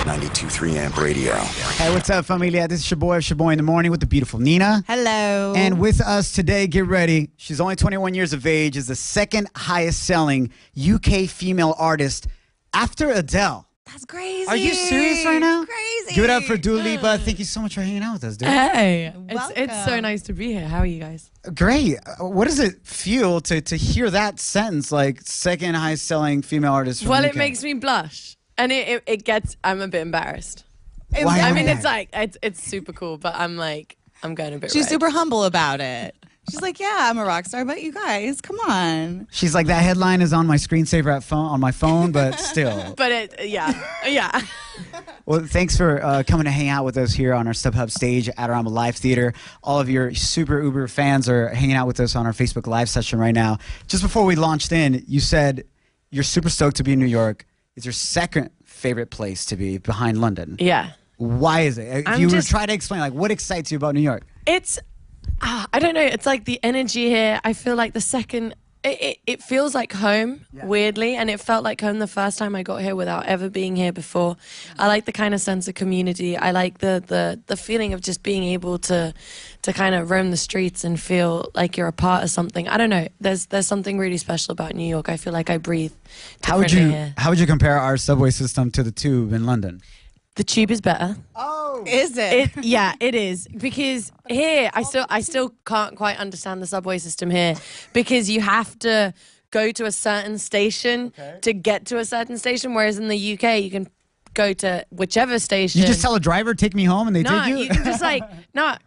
92.3 AMP Radio. Hey, what's up, familia? This is Shoboy In The Morning with the beautiful Nina. Hello. And with us today, get ready. She's only 21 years of age, is the second highest selling UK female artist after Adele. That's crazy. Are you serious right now? Crazy. Give it up for Dua Lipa. Thank you so much for hanging out with us, dude. Hey, Welcome. it's so nice to be here. How are you guys? Great. What does it feel to hear that sentence, like second highest selling female artist from Well, the it UK? makes me blush, and it gets. I'm a bit embarrassed. Why I is mean, that? it's like it's super cool, but I'm going a bit. She's red. super humble about it. She's like, yeah, I'm a rock star, but you guys, come on. She's like, that headline is on my screensaver on my phone, but still. But yeah. Well, thanks for coming to hang out with us here on our StubHub stage at Adorama Live Theater. All of your super uber fans are hanging out with us on our Facebook Live session right now. Just before we launched in, you said you're super stoked to be in New York. It's your second favorite place to be behind London. Yeah. Why is it? If you were to try to explain, like, what excites you about New York? It's, I don't know. It's like the energy here. I feel like the second, it feels like home, weirdly, and it felt like home the first time I got here without ever being here before. I like the kind of sense of community. I like the feeling of just being able to kind of roam the streets and feel like you're a part of something. I don't know. There's something really special about New York. I feel like I breathe differently here. How would you compare our subway system to the Tube in London? The Tube is better. Oh, Is it? Yeah, it is, because here I still can't quite understand the subway system here, because you have to go to a certain station to get to a certain station, whereas in the UK you can go to whichever station. you just tell a driver, take me home, and they No, take you? you can just like no.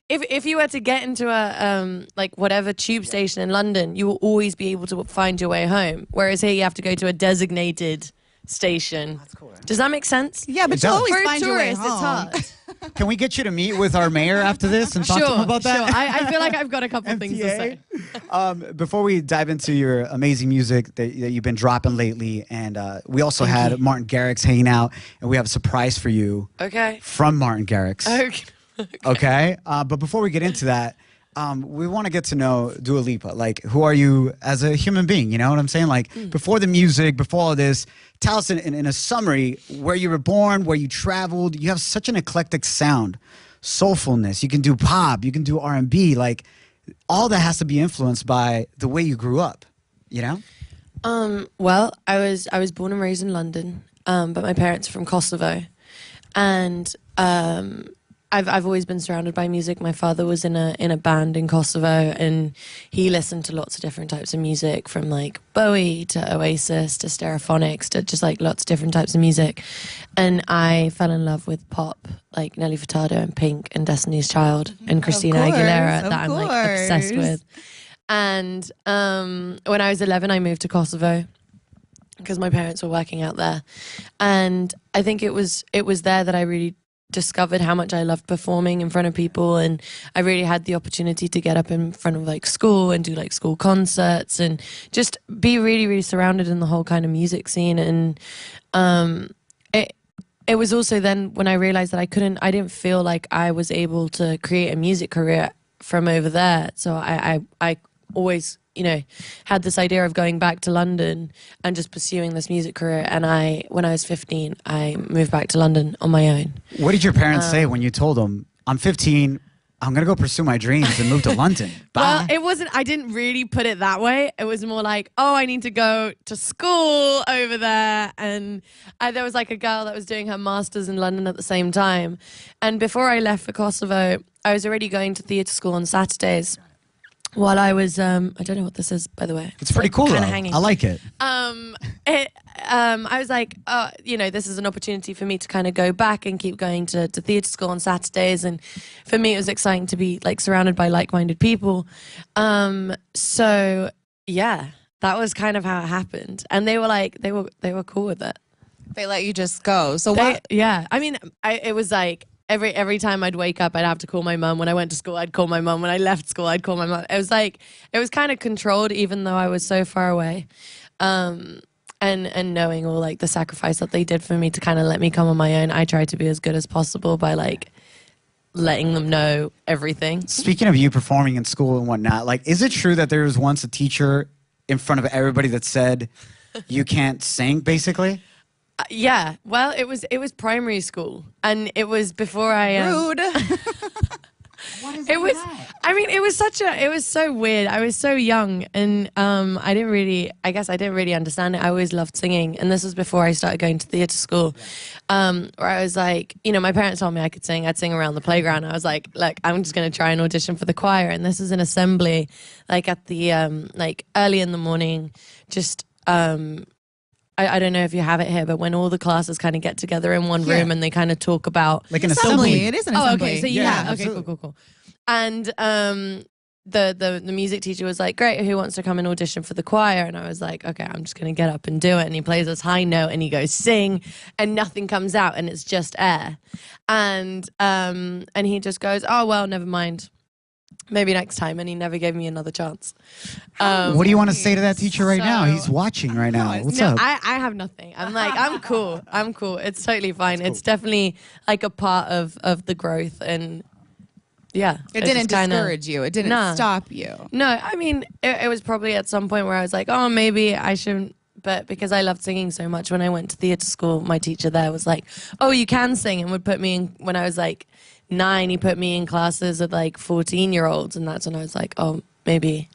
If you were to get into a like whatever tube station in London, you will always be able to find your way home. Whereas here you have to go to a designated station. That's cool. Does that make sense? Yeah, but It you does. always For a find your way tourist, home. it's hard. Can we get you to meet with our mayor after this and talk to him about that? Sure. I feel like I've got a couple things to say. Before we dive into your amazing music that you've been dropping lately, and we also had Martin Garrix hanging out, and we have a surprise for you Okay. from Martin Garrix. Okay. Okay? But before we get into that, we want to get to know Dua Lipa. Like, who are you as a human being? You know what I'm saying? Like, before the music, before all this, tell us in a summary where you were born, where you traveled. You have such an eclectic sound, soulfulness. You can do pop, you can do R&B. Like, all that has to be influenced by the way you grew up, you know? Well, I was born and raised in London, but my parents are from Kosovo, and I've always been surrounded by music. My father was in a band in Kosovo, and he listened to lots of different types of music, from like Bowie to Oasis to Stereophonics to just like lots of different types of music. And I fell in love with pop, like Nelly Furtado and Pink and Destiny's Child and Christina Aguilera, that I'm like obsessed with. And when I was 11, I moved to Kosovo because my parents were working out there, and I think it was there that I really discovered how much I loved performing in front of people, and I really had the opportunity to get up in front of like school and do like school concerts and just be really, really surrounded in the whole kind of music scene. And it was also then when I realized that I didn't feel like I was able to create a music career from over there. So I always, you know, had this idea of going back to London and just pursuing this music career. And when I was 15, I moved back to London on my own. What did your parents say when you told them, I'm 15, I'm going to go pursue my dreams and move to London? Bye. Well, it wasn't, I didn't really put it that way. It was more like, oh, I need to go to school over there. And there was like a girl that was doing her master's in London at the same time. And before I left for Kosovo, I was already going to theatre school on Saturdays. While I was, I don't know what this is, by the way. It's pretty cool, though. Hanging. I like it. I was like, you know, this is an opportunity for me to kind of go back and keep going to theatre school on Saturdays. And for me, it was exciting to be like surrounded by like-minded people. So yeah, that was kind of how it happened. And they were like, they were cool with it. They let you just go. So Yeah. I mean, it was like, every time I'd wake up, I'd have to call my mum. When I went to school, I'd call my mum. When I left school, I'd call my mum. It was like, it was kind of controlled, even though I was so far away. And knowing all like the sacrifice that they did for me to kind of let me come on my own, I tried to be as good as possible by like letting them know everything. Speaking of you performing in school and whatnot, like, is it true that there was once a teacher in front of everybody that said you can't sing, basically? Yeah. Well, it was primary school, and it was before I Rude. What is It was. that? I mean, it was so weird. I was so young, and I didn't really. I guess I didn't really understand it. I always loved singing, and this was before I started going to theatre school, where I was like, you know, my parents told me I could sing. I'd sing around the playground. I was like, look, I'm just going to try and audition for the choir, and this is an assembly, like at the like early in the morning, just. I don't know if you have it here, but when all the classes kind of get together in one room and they kind of talk about Like an assembly. It is an assembly. Oh, okay. So Yeah, okay, absolutely. cool. And the music teacher was like, "Great, who wants to come and audition for the choir?" And I was like, "Okay, I'm just gonna get up and do it." And he plays this high note and he goes sing, and nothing comes out, and it's just air. And he just goes, "Oh well, never mind. Maybe next time," and he never gave me another chance. What do you want to say to that teacher right now? So- He's watching right now. What's No, up? I have nothing. I'm like, I'm cool. I'm cool. It's totally fine. It's definitely like a part of the growth, and yeah. It it's didn't just kinda- discourage you. It didn't Nah. stop you. No, I mean, it was probably at some point where I was like, oh, maybe I shouldn't. But because I loved singing so much, when I went to theatre school, my teacher there was like, oh, you can sing, and would put me in, when I was like 9, he put me in classes with like 14-year-olds, and that's when I was like, oh, maybe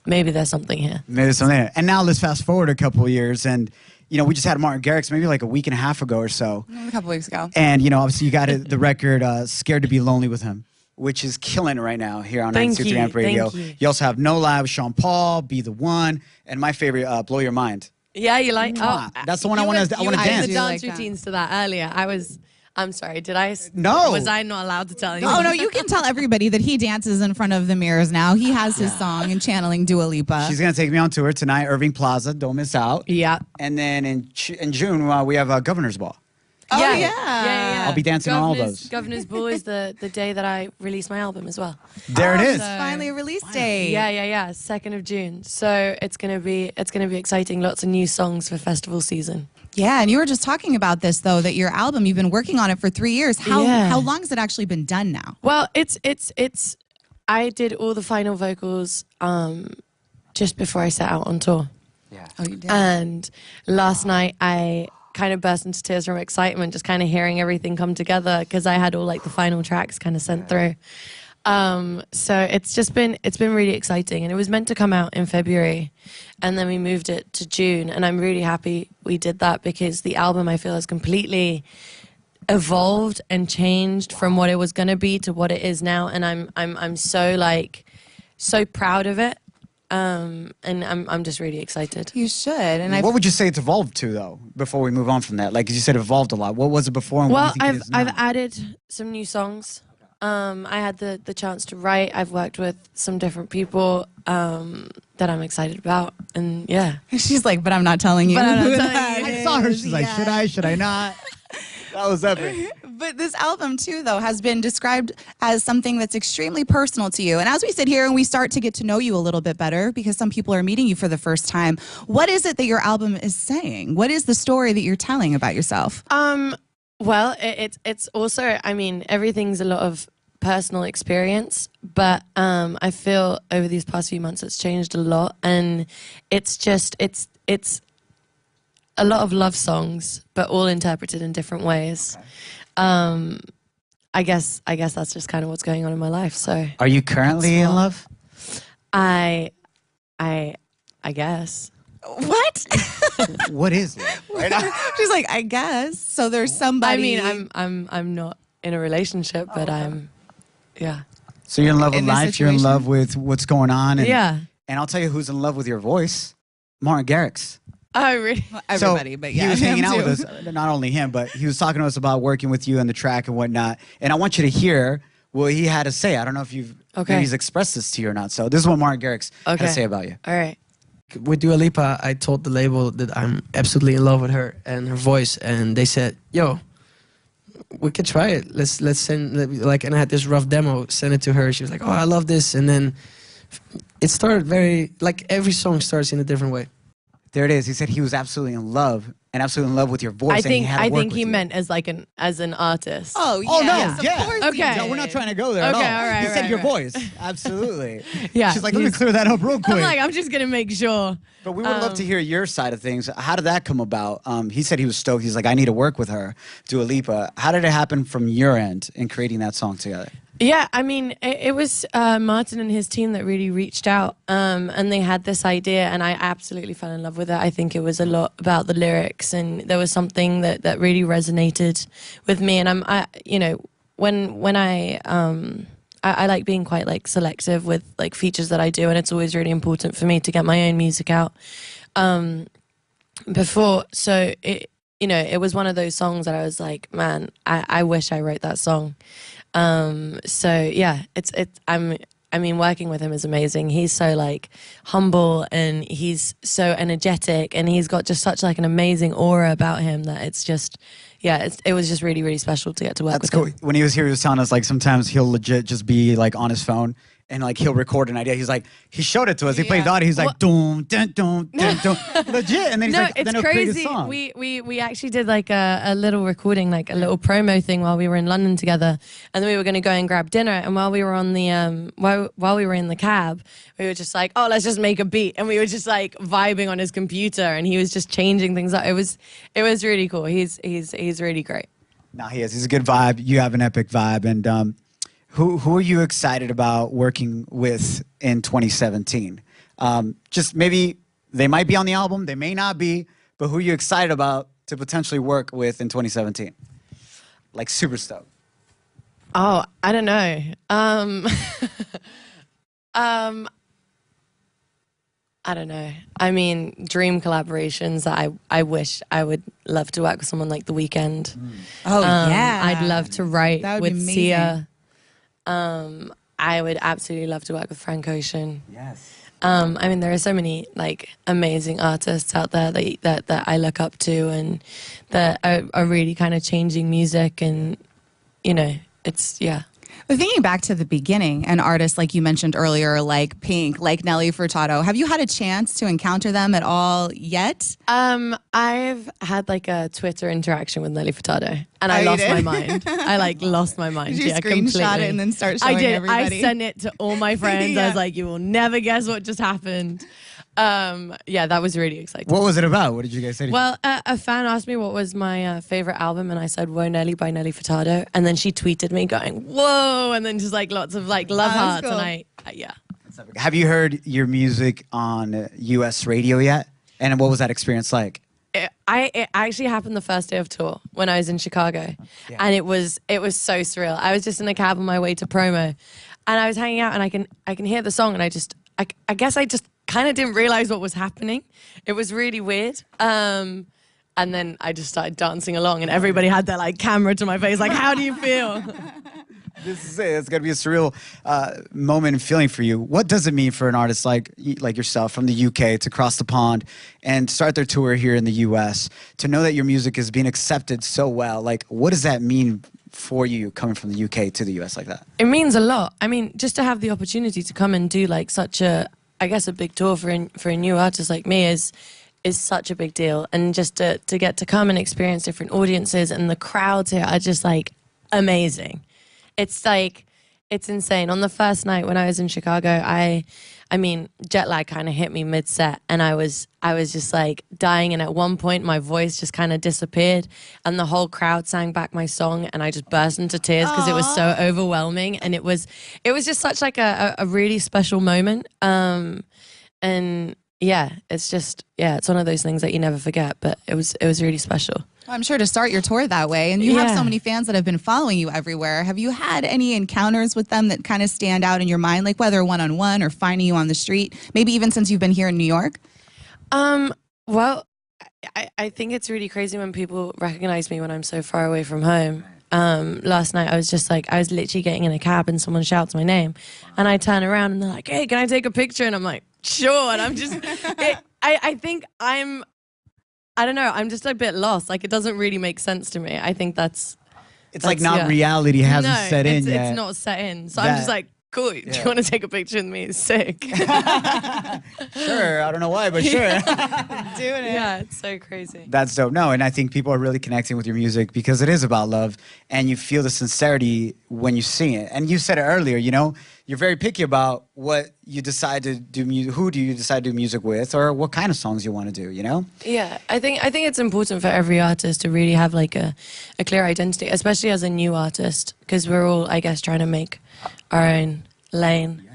there's something here. Maybe something there. And now let's fast forward a couple of years, and you know, we just had Martin Garrix maybe like a week and a half ago or so. A couple weeks ago. And you know, obviously you got the record "Scared to Be Lonely" with him, which is killing it right now here on Thank 92.3 you, Amp Radio. thank you. You also have No Lie with Sean Paul, Be the One, and my favorite, "Blow Your Mind." Yeah, you like? Mwah. That's the one I you wanna- were- I you wanna were doing dance. the I do dance like that. routines to that earlier. I'm sorry. Did I? No. Was I not allowed to tell you? Oh no, you can tell everybody that he dances in front of the mirrors now. He has his song and channeling Dua Lipa. She's gonna take me on tour tonight, Irving Plaza. Don't miss out. Yeah. And then in June we have Governor's Ball. Oh, yeah. yeah. I'll be dancing on all Governor's- those. Governor's Ball is the day that I release my album as well. There it is. so- Finally a release date. Yeah. 2nd of June. So it's gonna be exciting. Lots of new songs for festival season. Yeah, and you were just talking about this though, that your album, you've been working on it for 3 years. Yeah. How long has it actually been done now? Well, it's. I did all the final vocals just before I set out on tour. Yeah. Oh, you did. And last night I kind of burst into tears from excitement, just kind of hearing everything come together because I had all like the final tracks kind of sent through. So it's been really exciting, and it was meant to come out in February, and then we moved it to June, and I'm really happy we did that because the album I feel has completely evolved and changed from what it was going to be to what it is now, and I'm so proud of it. And I'm just really excited. You should. And What would you say it's evolved to, though, before we move on from that? Like, 'cause you said it evolved a lot. What was it before and Well, what do you think it is now? I've added some new songs. I had the chance to write. I've worked with some different people that I'm excited about, and yeah. she's like, but I'm not telling you. But I'm not who telling that you. I saw her. is. She's like, Yeah. should I not? That was epic. But this album, too, though, has been described as something that's extremely personal to you. And as we sit here and we start to get to know you a little bit better, because some people are meeting you for the first time, what is it that your album is saying? What is the story that you're telling about yourself? Well, it's also, I mean, everything's a lot of personal experience, but I feel over these past few months it's changed a lot, and it's a lot of love songs, but all interpreted in different ways. I guess that's just kind of what's going on in my life. So Are you currently in love? I guess. What? What is love? She's like, I guess. So there's I somebody. mean, I'm not in a relationship, but yeah. So you're in love with In this life. You're in situation? love with what's going on. And, Yeah. And I'll tell you who's in love with your voice. Martin Garrix. Oh, really? Everybody, So but yeah. he was hanging him out too. with us. Not only him, but he was talking to us about working with you on the track and whatnot. And I want you to hear what he had to say. I don't know if maybe he's expressed this to you or not. So this is what Martin Garrix had to Okay. say about you. All right. With Dua Lipa, I told the label that I'm absolutely in love with her and her voice, and they said, "Yo, we could try it. Let's send like." And I had this rough demo, send it to her. She was like, "Oh, I love this," and then it started very like every song starts in a different way. There it is. He said he was absolutely in love. and absolutely in love with your voice. I and think he had to work with he you. meant as like an artist. Oh, yeah. Oh no! Yes, of Yeah. course he Okay. No, we're not trying to go there Okay, at all. all right, He said right, your right. voice. Absolutely. Yeah, She's like, let me he's- clear that up real quick. I'm like, I'm just gonna make sure. But we would love to hear your side of things. How did that come about? He said he was stoked. He's like, I need to work with her, Dua Lipa. How did it happen from your end in creating that song together? Yeah, I mean, it was Martin and his team that really reached out, and they had this idea, and I absolutely fell in love with it. I think it was a lot about the lyrics, and there was something that really resonated with me. And when I like being quite like selective with like features that I do, and it's always really important for me to get my own music out before. So it was one of those songs that I was like, man, I wish I wrote that song. So yeah, I mean, working with him is amazing. He's so like humble and he's so energetic and he's got just such like an amazing aura about him that it's just, yeah, it was just really, really special to get to work That's with cool. him. When he was here, he was telling us like sometimes he'll legit just be like on his phone and like he'll record an idea. He's like, he showed it to us. He played the audio. He's like, doom, dun, dun, dun, dun. Legit. And then he's No, like, it's then he'll create a crazy. song. We actually did like a little recording, like a little promo thing while we were in London together, and then we were going to go and grab dinner. And while we were on the while we were in the cab, we were just like, oh, let's just make a beat, and we were just like vibing on his computer, and he was just changing things up. It was really cool. He's really great. No, he is. He's a good vibe. You have an epic vibe. And who are you excited about working with in 2017? Just maybe they might be on the album, they may not be, but who are you excited about to potentially work with in 2017? Like super stoked. Oh, I don't know. I don't know. I mean, dream collaborations that I wish I would love to work with someone like The Weeknd. Oh, yeah. I'd love to write That would be with amazing. Sia. I would absolutely love to work with Frank Ocean. Yes. I mean, there are so many like amazing artists out there that I look up to and that are really kind of changing music, and it's yeah. But thinking back to the beginning, an artist like you mentioned earlier, like Pink, like Nelly Furtado, have you had a chance to encounter them at all yet? I've had like a Twitter interaction with Nelly Furtado, and I you lost did? my mind. I like lost my mind. Did you yeah, screenshot completely. it and then start showing I did. everybody? I sent it to all my friends. I Yeah. was like, you will never guess what just happened. Yeah, that was really exciting. What was it about? What did you guys say? Well, a fan asked me what was my favorite album, and I said "Whoa Nelly" by Nelly Furtado, and then she tweeted me going "Whoa," and then just like lots of like love Oh, that's hearts, cool. and yeah. Have you heard your music on US radio yet? And what was that experience like? It actually happened the first day of tour when I was in Chicago, Yeah. and it was so surreal. I was just in a cab on my way to promo, and I was hanging out, and I can hear the song, and I guess I just kind of didn't realize what was happening. It was really weird. And then I just started dancing along, and everybody had their like camera to my face, like, "How do you feel?" This is it. It's going to be a surreal moment and feeling for you. What does it mean for an artist like yourself from the UK to cross the pond and start their tour here in the US, to know that your music is being accepted so well? Like, what does that mean for you coming from the UK to the US like that? It means a lot. I mean, just to have the opportunity to come and do like such a, I guess, a big tour for a new artist like me is such a big deal. And just to get to come and experience different audiences, and the crowds here are just like amazing. It's like, it's insane. On the first night when I was in Chicago, I mean, jet lag kind of hit me mid-set, and I was just like dying, and at one point my voice just kind of disappeared, and the whole crowd sang back my song, and I just burst into tears because it was so overwhelming, and it was just such like a really special moment. And yeah, it's just, yeah, it's one of those things that you never forget, but it was really special. I'm sure to start your tour that way, and you have Yeah. so many fans that have been following you everywhere. Have you had any encounters with them that kind of stand out in your mind, like whether one-on-one or finding you on the street, maybe even since you've been here in New York? Well, I think it's really crazy when people recognize me when I'm so far away from home. Last night I was just like, I was literally getting in a cab and someone shouts my name, and I turn around and they're like, "Hey, can I take a picture?" And I'm like, "Sure." And I'm just, I think I don't know, I'm just a bit lost. Like, it doesn't really make sense to me. I think It's like not yeah. reality hasn't No, set in yet. it's not set in. So I'm That- just like cool. Do you want to take a picture with me? It's sick. Sure, I don't know why, but sure. Doing it. Yeah, it's so crazy. That's dope. No, and I think people are really connecting with your music because it is about love, and you feel the sincerity when you sing it. And you said it earlier, you know, you're very picky about what you decide to do. Who do you decide to do music with, or what kind of songs you want to do? You know? Yeah, I think it's important for every artist to really have like a clear identity, especially as a new artist, because we're all, I guess, trying to make our own lane.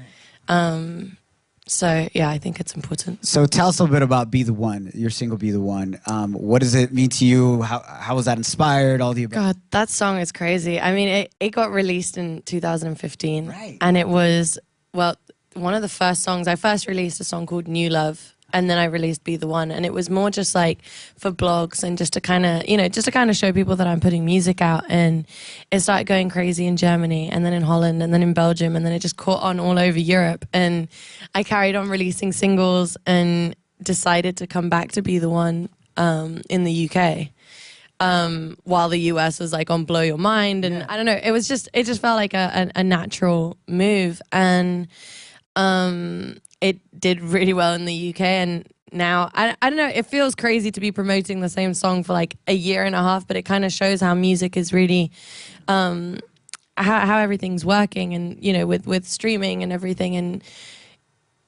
So yeah, I think it's important. So tell us a little bit about Be The One, your single Be The One. What does it mean to you? How was that inspired? All the above. God, that song is crazy. I mean, it got released in 2015. Right. And it was, well, one of the first songs. I first released a song called New Love, and then I released Be The One. And it was more just like for blogs and just to kind of, you know, just to kind of show people that I'm putting music out. And it started going crazy in Germany, and then in Holland, and then in Belgium, and then it just caught on all over Europe. And I carried on releasing singles and decided to come back to Be The One in the UK. While the US was like on Blow Your Mind. And I don't know, it just felt like a natural move. And it did really well in the UK, and now I don't know, it feels crazy to be promoting the same song for like a year and a half, but it kind of shows how music is really how everything's working, and you know, with streaming and everything. And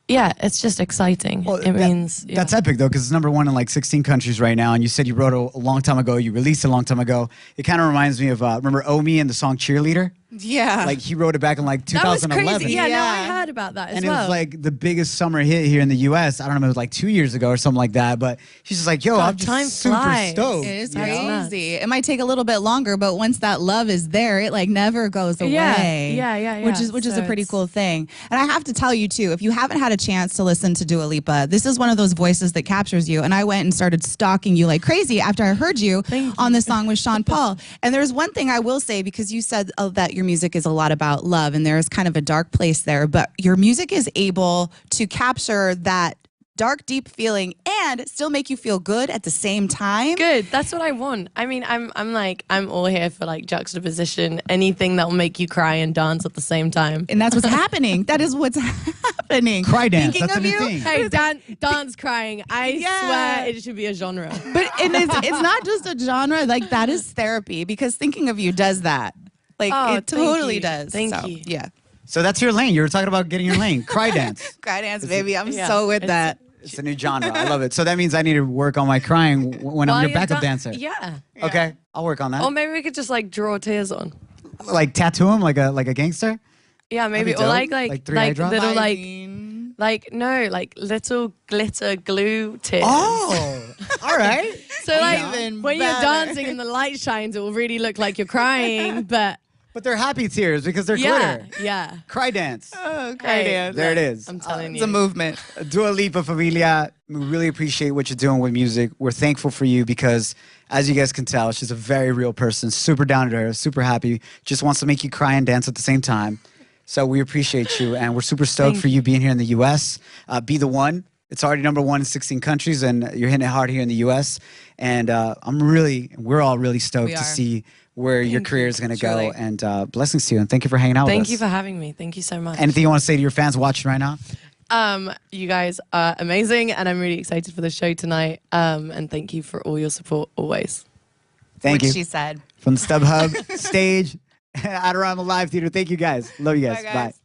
yeah, it's just exciting. Well, it means that's epic though, because it's #1 in like 16 countries right now. And you said you wrote a long time ago, you released a long time ago. It kind of reminds me of remember Omi and the song Cheerleader? Yeah. Like he wrote it back in like that was 2011. crazy. Yeah, no, I Yeah. heard about that as And well. it was like the biggest summer hit here in the U.S. I don't know, it was like 2 years ago or something like that. But she's just like, yo, God, I'm just time super flies. stoked. It is you know? crazy. It might take a little bit longer, but once that love is there, it like never goes away. Yeah. Which is So a pretty it's- cool thing. And I have to tell you too, if you haven't had a chance to listen to Dua Lipa, this is one of those voices that captures you. And I went and started stalking you like crazy after I heard you on the song with Sean Paul. And there's one thing I will say, because you said that your music is a lot about love, and there's kind of a dark place there, but your music is able to capture that dark, deep feeling and still make you feel good at the same time. Good. That's what I want. I mean, I'm all here for like juxtaposition, anything that will make you cry and dance at the same time. And that's what's happening. That is what's happening. Cry dance, Thinking that's a of new you, thing. Hey, dance crying. I Yeah. swear it should be a genre. But it's not just a genre. Like, that is therapy, because thinking of you does that. Like, Oh, it thank totally you. does. Thank So, you. Yeah. So that's your lane. You were talking about getting your lane. Cry dance. Cry dance, baby. I'm Yeah. so with It's- that. It's a new genre. I love it. So that means I need to work on my crying when I'm While your you're backup dan- dancer. Yeah. Okay, I'll work on that. Or maybe we could just like draw tears on. Like tattoo him like a gangster. Yeah, maybe. be Or dope. like Like 3 eye drops? little Vibing. like little glitter glue tears. Oh, all right. So like Even when you're better. dancing and the light shines, it will really look like you're crying, but But they're happy tears because they're yeah, glitter. yeah. Cry dance. Oh, cry Hey, dance. There it is. I'm telling It's you. a movement. Dua Lipa, familia, we really appreciate what you're doing with music. We're thankful for you because, as you guys can tell, she's a very real person, super down to earth, super happy, just wants to make you cry and dance at the same time. So we appreciate you, and we're super stoked Thank for you being here in the U.S. Be the one. It's already #1 in 16 countries, and you're hitting it hard here in the U.S. And we're all really stoked We to are. see where your Thank career you, is going to go. truly. And blessings to you, and thank you for hanging out with us. Thank you for having me. Thank you so much. Anything you want to say to your fans watching right now? You guys are amazing, and I'm really excited for the show tonight. And thank you for all your support always. Thank Which you. she said. From the StubHub stage, Adorama Live Theater. Thank you guys. Love you guys. Bye, guys. Bye.